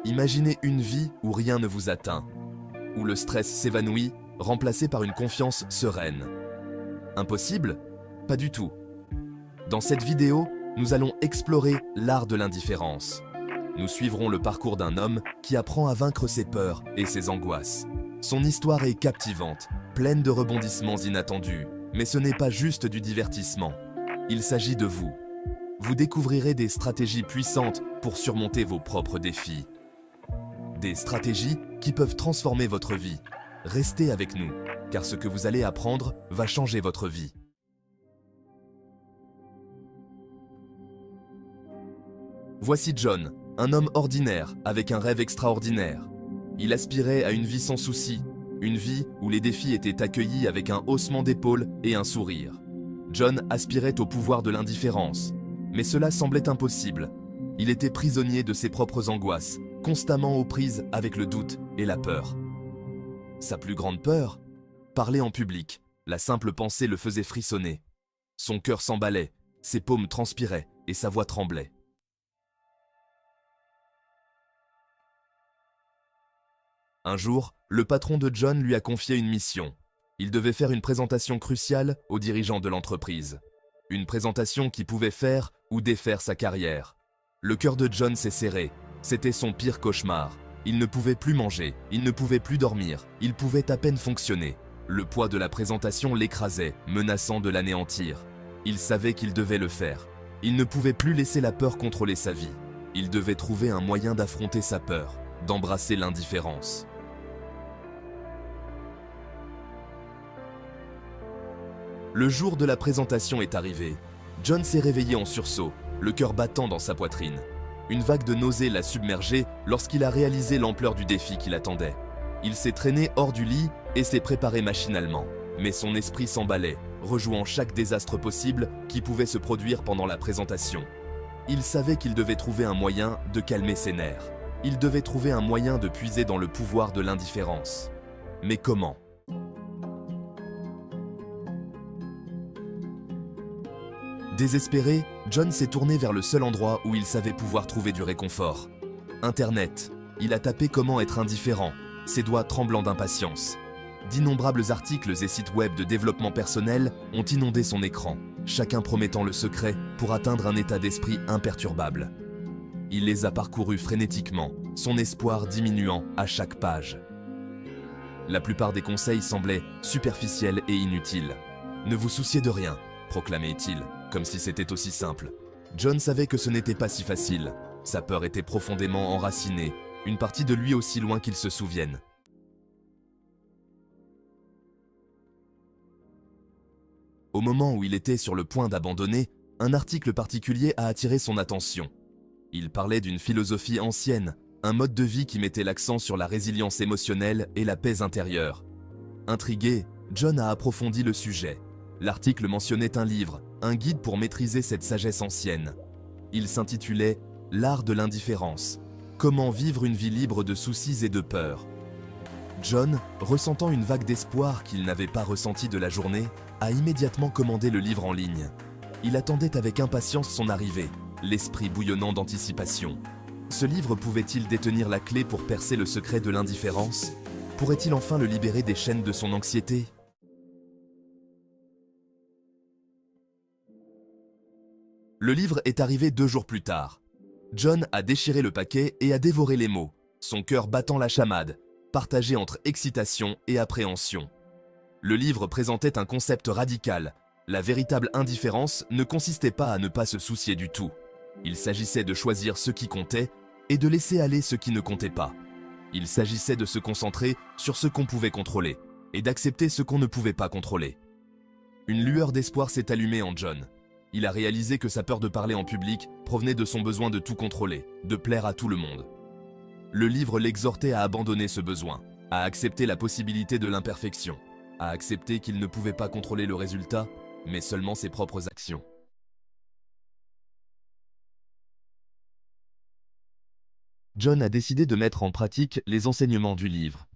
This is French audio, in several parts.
Imaginez une vie où rien ne vous atteint, où le stress s'évanouit, remplacé par une confiance sereine. Impossible? Pas du tout. Dans cette vidéo, nous allons explorer l'art de l'indifférence. Nous suivrons le parcours d'un homme qui apprend à vaincre ses peurs et ses angoisses. Son histoire est captivante, pleine de rebondissements inattendus, mais ce n'est pas juste du divertissement. Il s'agit de vous. Vous découvrirez des stratégies puissantes pour surmonter vos propres défis. Des stratégies qui peuvent transformer votre vie. Restez avec nous, car ce que vous allez apprendre va changer votre vie. Voici John, un homme ordinaire avec un rêve extraordinaire. Il aspirait à une vie sans soucis, une vie où les défis étaient accueillis avec un haussement d'épaule et un sourire. John aspirait au pouvoir de l'indifférence, mais cela semblait impossible. Il était prisonnier de ses propres angoisses, constamment aux prises avec le doute et la peur. Sa plus grande peur? Parler en public. La simple pensée le faisait frissonner. Son cœur s'emballait, ses paumes transpiraient et sa voix tremblait. Un jour, le patron de John lui a confié une mission. Il devait faire une présentation cruciale aux dirigeants de l'entreprise. Une présentation qui pouvait faire ou défaire sa carrière. Le cœur de John s'est serré. C'était son pire cauchemar. Il ne pouvait plus manger, il ne pouvait plus dormir, il pouvait à peine fonctionner. Le poids de la présentation l'écrasait, menaçant de l'anéantir. Il savait qu'il devait le faire. Il ne pouvait plus laisser la peur contrôler sa vie. Il devait trouver un moyen d'affronter sa peur, d'embrasser l'indifférence. Le jour de la présentation est arrivé. John s'est réveillé en sursaut, le cœur battant dans sa poitrine. Une vague de nausée l'a submergé lorsqu'il a réalisé l'ampleur du défi qui l'attendait. Il s'est traîné hors du lit et s'est préparé machinalement. Mais son esprit s'emballait, rejouant chaque désastre possible qui pouvait se produire pendant la présentation. Il savait qu'il devait trouver un moyen de calmer ses nerfs. Il devait trouver un moyen de puiser dans le pouvoir de l'indifférence. Mais comment ? Désespéré, John s'est tourné vers le seul endroit où il savait pouvoir trouver du réconfort. Internet. Il a tapé comment être indifférent, ses doigts tremblants d'impatience. D'innombrables articles et sites web de développement personnel ont inondé son écran, chacun promettant le secret pour atteindre un état d'esprit imperturbable. Il les a parcourus frénétiquement, son espoir diminuant à chaque page. La plupart des conseils semblaient superficiels et inutiles. « Ne vous souciez de rien », proclamait-il, comme si c'était aussi simple. John savait que ce n'était pas si facile. Sa peur était profondément enracinée, une partie de lui aussi loin qu'il se souvienne. Au moment où il était sur le point d'abandonner, un article particulier a attiré son attention. Il parlait d'une philosophie ancienne, un mode de vie qui mettait l'accent sur la résilience émotionnelle et la paix intérieure. Intrigué, John a approfondi le sujet. L'article mentionnait un livre, un guide pour maîtriser cette sagesse ancienne. Il s'intitulait « L'art de l'indifférence. Comment vivre une vie libre de soucis et de peurs ». John, ressentant une vague d'espoir qu'il n'avait pas ressentie de la journée, a immédiatement commandé le livre en ligne. Il attendait avec impatience son arrivée, l'esprit bouillonnant d'anticipation. Ce livre pouvait-il détenir la clé pour percer le secret de l'indifférence? Pourrait-il enfin le libérer des chaînes de son anxiété? Le livre est arrivé 2 jours plus tard. John a déchiré le paquet et a dévoré les mots, son cœur battant la chamade, partagé entre excitation et appréhension. Le livre présentait un concept radical. La véritable indifférence ne consistait pas à ne pas se soucier du tout. Il s'agissait de choisir ce qui comptait et de laisser aller ce qui ne comptait pas. Il s'agissait de se concentrer sur ce qu'on pouvait contrôler et d'accepter ce qu'on ne pouvait pas contrôler. Une lueur d'espoir s'est allumée en John. Il a réalisé que sa peur de parler en public provenait de son besoin de tout contrôler, de plaire à tout le monde. Le livre l'exhortait à abandonner ce besoin, à accepter la possibilité de l'imperfection, à accepter qu'il ne pouvait pas contrôler le résultat, mais seulement ses propres actions. John a décidé de mettre en pratique les enseignements du livre.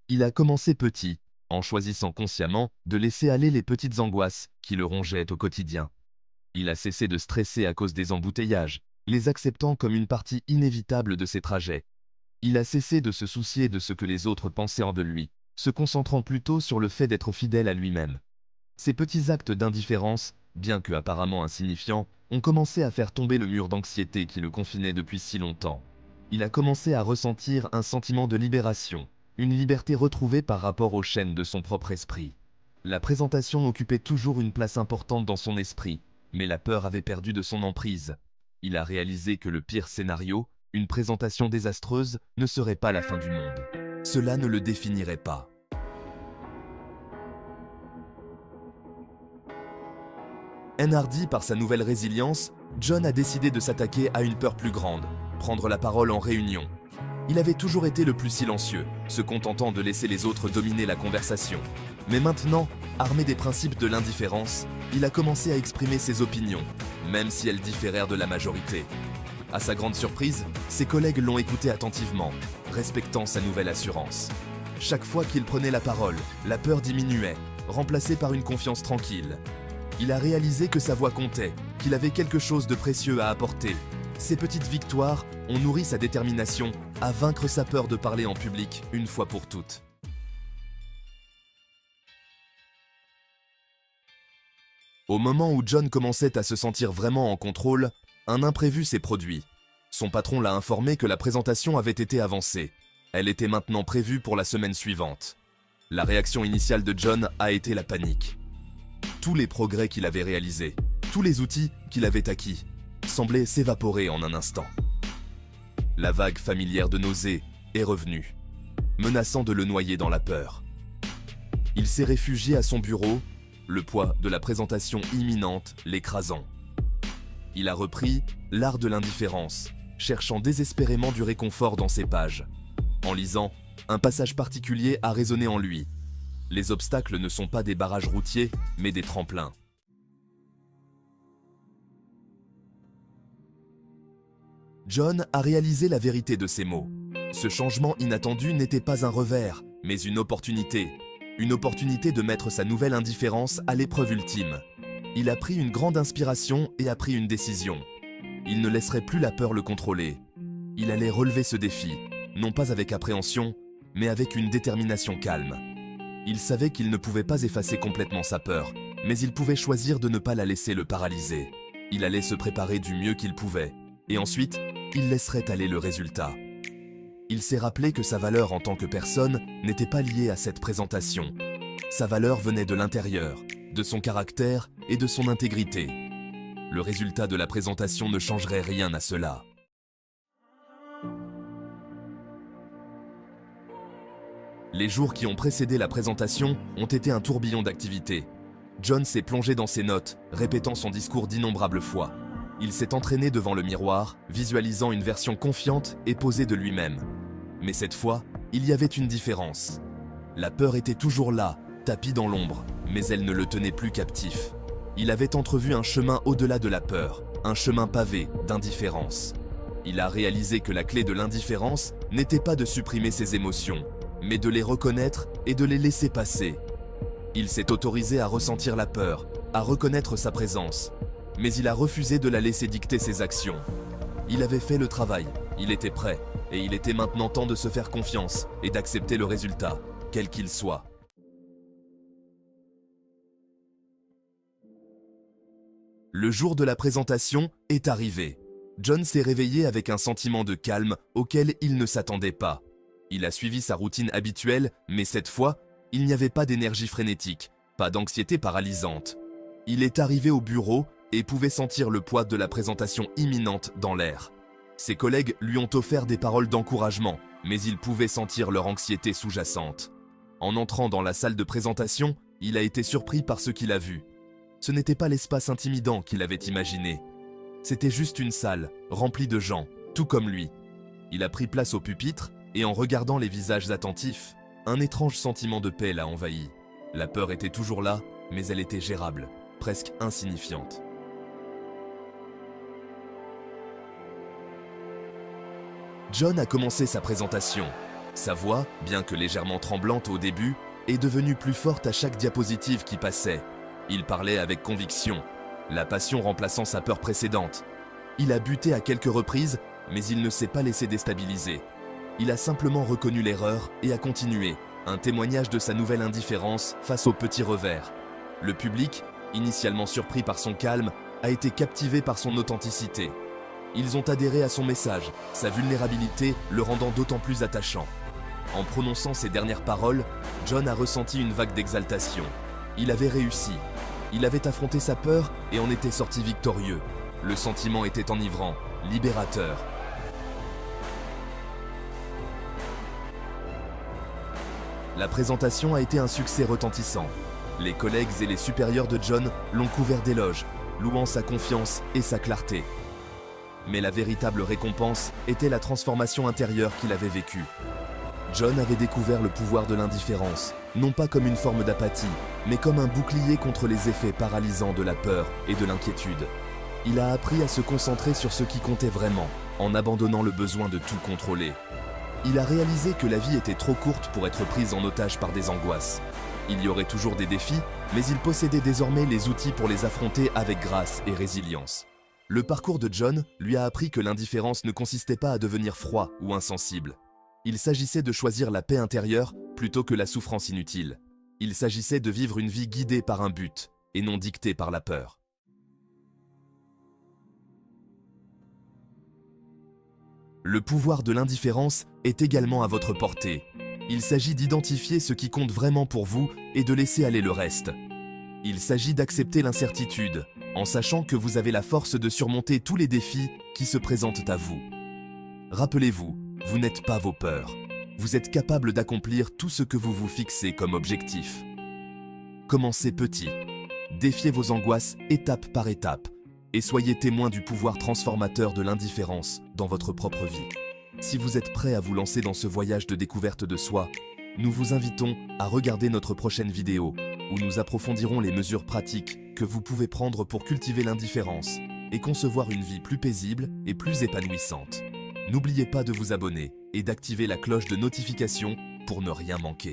Il a commencé petit, en choisissant consciemment de laisser aller les petites angoisses qui le rongeaient au quotidien. Il a cessé de stresser à cause des embouteillages, les acceptant comme une partie inévitable de ses trajets. Il a cessé de se soucier de ce que les autres pensaient de lui, se concentrant plutôt sur le fait d'être fidèle à lui-même. Ces petits actes d'indifférence, bien que apparemment insignifiants, ont commencé à faire tomber le mur d'anxiété qui le confinait depuis si longtemps. Il a commencé à ressentir un sentiment de libération, une liberté retrouvée par rapport aux chaînes de son propre esprit. La présentation occupait toujours une place importante dans son esprit, mais la peur avait perdu de son emprise. Il a réalisé que le pire scénario, une présentation désastreuse, ne serait pas la fin du monde. Cela ne le définirait pas. Enhardi par sa nouvelle résilience, John a décidé de s'attaquer à une peur plus grande, prendre la parole en réunion. Il avait toujours été le plus silencieux, se contentant de laisser les autres dominer la conversation. Mais maintenant, armé des principes de l'indifférence, il a commencé à exprimer ses opinions, même si elles différèrent de la majorité. À sa grande surprise, ses collègues l'ont écouté attentivement, respectant sa nouvelle assurance. Chaque fois qu'il prenait la parole, la peur diminuait, remplacée par une confiance tranquille. Il a réalisé que sa voix comptait, qu'il avait quelque chose de précieux à apporter. Ces petites victoires ont nourri sa détermination à vaincre sa peur de parler en public une fois pour toutes. Au moment où John commençait à se sentir vraiment en contrôle, un imprévu s'est produit. Son patron l'a informé que la présentation avait été avancée. Elle était maintenant prévue pour la semaine suivante. La réaction initiale de John a été la panique. Tous les progrès qu'il avait réalisés, tous les outils qu'il avait acquis, semblaient s'évaporer en un instant. La vague familière de nausées est revenue, menaçant de le noyer dans la peur. Il s'est réfugié à son bureau, le poids de la présentation imminente l'écrasant. Il a repris l'art de l'indifférence, cherchant désespérément du réconfort dans ses pages. En lisant, un passage particulier a résonné en lui. Les obstacles ne sont pas des barrages routiers, mais des tremplins. John a réalisé la vérité de ces mots. Ce changement inattendu n'était pas un revers, mais une opportunité. Une opportunité de mettre sa nouvelle indifférence à l'épreuve ultime. Il a pris une grande inspiration et a pris une décision. Il ne laisserait plus la peur le contrôler. Il allait relever ce défi, non pas avec appréhension, mais avec une détermination calme. Il savait qu'il ne pouvait pas effacer complètement sa peur, mais il pouvait choisir de ne pas la laisser le paralyser. Il allait se préparer du mieux qu'il pouvait, et ensuite, il laisserait aller le résultat. Il s'est rappelé que sa valeur en tant que personne n'était pas liée à cette présentation. Sa valeur venait de l'intérieur, de son caractère et de son intégrité. Le résultat de la présentation ne changerait rien à cela. Les jours qui ont précédé la présentation ont été un tourbillon d'activités. John s'est plongé dans ses notes, répétant son discours d'innombrables fois. Il s'est entraîné devant le miroir, visualisant une version confiante et posée de lui-même. Mais cette fois, il y avait une différence. La peur était toujours là, tapie dans l'ombre, mais elle ne le tenait plus captif. Il avait entrevu un chemin au-delà de la peur, un chemin pavé d'indifférence. Il a réalisé que la clé de l'indifférence n'était pas de supprimer ses émotions, mais de les reconnaître et de les laisser passer. Il s'est autorisé à ressentir la peur, à reconnaître sa présence, mais il a refusé de la laisser dicter ses actions. Il avait fait le travail, il était prêt, et il était maintenant temps de se faire confiance et d'accepter le résultat, quel qu'il soit. Le jour de la présentation est arrivé. John s'est réveillé avec un sentiment de calme auquel il ne s'attendait pas. Il a suivi sa routine habituelle, mais cette fois, il n'y avait pas d'énergie frénétique, pas d'anxiété paralysante. Il est arrivé au bureau et pouvait sentir le poids de la présentation imminente dans l'air. Ses collègues lui ont offert des paroles d'encouragement, mais il pouvait sentir leur anxiété sous-jacente. En entrant dans la salle de présentation, il a été surpris par ce qu'il a vu. Ce n'était pas l'espace intimidant qu'il avait imaginé. C'était juste une salle, remplie de gens, tout comme lui. Il a pris place au pupitre, et en regardant les visages attentifs, un étrange sentiment de paix l'a envahi. La peur était toujours là, mais elle était gérable, presque insignifiante. John a commencé sa présentation. Sa voix, bien que légèrement tremblante au début, est devenue plus forte à chaque diapositive qui passait. Il parlait avec conviction, la passion remplaçant sa peur précédente. Il a buté à quelques reprises, mais il ne s'est pas laissé déstabiliser. Il a simplement reconnu l'erreur et a continué, un témoignage de sa nouvelle indifférence face aux petits revers. Le public, initialement surpris par son calme, a été captivé par son authenticité. Ils ont adhéré à son message, sa vulnérabilité le rendant d'autant plus attachant. En prononçant ces dernières paroles, John a ressenti une vague d'exaltation. Il avait réussi. Il avait affronté sa peur et en était sorti victorieux. Le sentiment était enivrant, libérateur. La présentation a été un succès retentissant. Les collègues et les supérieurs de John l'ont couvert d'éloges, louant sa confiance et sa clarté. Mais la véritable récompense était la transformation intérieure qu'il avait vécue. John avait découvert le pouvoir de l'indifférence, non pas comme une forme d'apathie, mais comme un bouclier contre les effets paralysants de la peur et de l'inquiétude. Il a appris à se concentrer sur ce qui comptait vraiment, en abandonnant le besoin de tout contrôler. Il a réalisé que la vie était trop courte pour être prise en otage par des angoisses. Il y aurait toujours des défis, mais il possédait désormais les outils pour les affronter avec grâce et résilience. Le parcours de John lui a appris que l'indifférence ne consistait pas à devenir froid ou insensible. Il s'agissait de choisir la paix intérieure plutôt que la souffrance inutile. Il s'agissait de vivre une vie guidée par un but et non dictée par la peur. Le pouvoir de l'indifférence est également à votre portée. Il s'agit d'identifier ce qui compte vraiment pour vous et de laisser aller le reste. Il s'agit d'accepter l'incertitude, en sachant que vous avez la force de surmonter tous les défis qui se présentent à vous. Rappelez-vous, vous n'êtes pas vos peurs. Vous êtes capable d'accomplir tout ce que vous vous fixez comme objectif. Commencez petit. Défiez vos angoisses étape par étape et soyez témoin du pouvoir transformateur de l'indifférence dans votre propre vie. Si vous êtes prêt à vous lancer dans ce voyage de découverte de soi, nous vous invitons à regarder notre prochaine vidéo où nous approfondirons les mesures pratiques que vous pouvez prendre pour cultiver l'indifférence et concevoir une vie plus paisible et plus épanouissante. N'oubliez pas de vous abonner et d'activer la cloche de notification pour ne rien manquer.